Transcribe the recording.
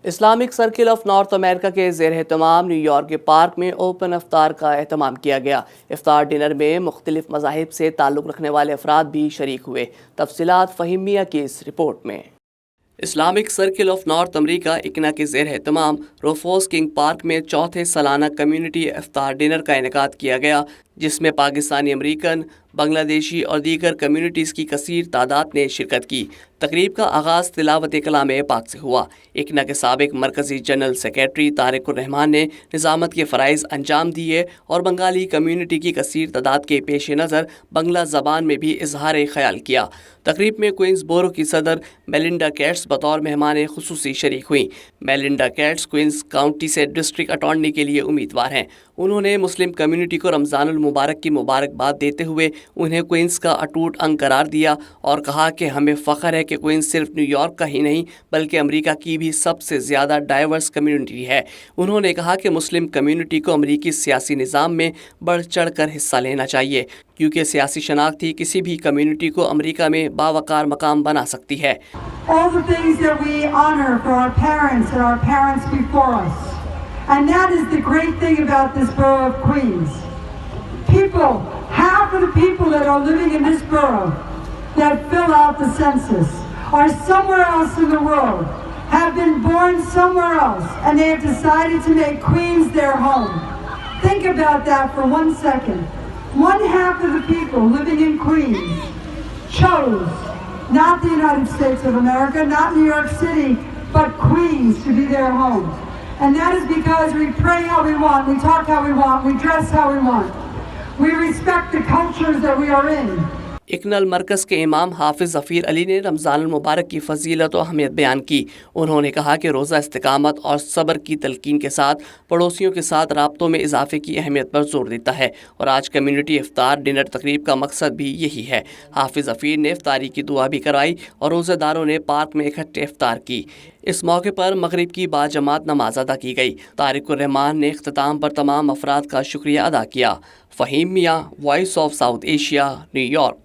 Islamic circle of north امریکہ کے زیر اہتمام نیو یارک کے پارک میں اوپن افطار کا اہتمام کیا گیا۔ افطار ڈنر میں مختلف مذاہب سے تعلق رکھنے والے افراد بھی شریک ہوئے۔ تفصیلات فہیم میاں کی اس رپورٹ میں۔ اسلامک سرکل آف نارتھ امریکہ اکنا کے زیر اہتمام روفوس کنگ پارک میں چوتھے سالانہ کمیونٹی افطار ڈنر کا انعقاد کیا گیا، جس میں پاکستانی امریکن، بنگلہ دیشی اور دیگر کمیونٹیز کی کثیر تعداد نے شرکت کی۔ تقریب کا آغاز تلاوت کلام پاک سے ہوا۔ اکنا کے سابق مرکزی جنرل سیکریٹری طارق الرحمان نے نظامت کے فرائض انجام دیے اور بنگالی کمیونٹی کی کثیر تعداد کے پیش نظر بنگلہ زبان میں بھی اظہار خیال کیا۔ تقریب میں کوئنز بورو کی صدر میلنڈا گیٹس بطور مہمان خصوصی شریک ہوئیں۔ میلنڈا گیٹس کوئنز کاؤنٹی سے ڈسٹرکٹ اٹارنی کے لیے امیدوار ہیں۔ انہوں نے مسلم کمیونٹی کو رمضان المبارک کی مبارکباد دیتے ہوئے انہیں کوئنز کا اٹوٹ انگ قرار دیا اور کہا کہ ہمیں فخر ہے کہ کوئنز صرف نیو یارک کا ہی نہیں بلکہ امریکہ کی بھی سب سے زیادہ ڈائیورس کمیونٹی ہے۔ انہوں نے کہا کہ مسلم کمیونٹی کو امریکی سیاسی نظام میں بڑھ چڑھ کر حصہ لینا چاہیے، کیونکہ سیاسی شناخت ہی کسی بھی کمیونٹی کو امریکہ میں باوقار مقام بنا سکتی ہے۔ All the things that we honor for our parents and our parents before us. And that is the great thing about this borough of Queens. People, half of the people that are living in this borough that fill out the census are somewhere else in the world, have been born somewhere else, and they have decided to make Queens their home. Think about that for 1 second. 1/2 of the people living in Queens chose not the United States of America, not New York City, but Queens to be their home. And that is because we pray how we want, we talk how we want, we dress how we want. We respect the cultures that we are in. اکنل مرکز کے امام حافظ ظفیر علی نے رمضان المبارک کی فضیلت و اہمیت بیان کی۔ انہوں نے کہا کہ روزہ استقامت اور صبر کی تلقین کے ساتھ پڑوسیوں کے ساتھ رابطوں میں اضافے کی اہمیت پر زور دیتا ہے، اور آج کمیونٹی افطار ڈنر تقریب کا مقصد بھی یہی ہے۔ حافظ ظفیر نے افطاری کی دعا بھی کروائی اور روزہ داروں نے پارک میں اکٹھے افطار کی۔ اس موقع پر مغرب کی باجماعت نماز ادا کی گئی۔ طارق الرحمان نے اختتام پر تمام افراد کا شکریہ ادا کیا۔ فہیم میاں، Voice of South Asia, New York.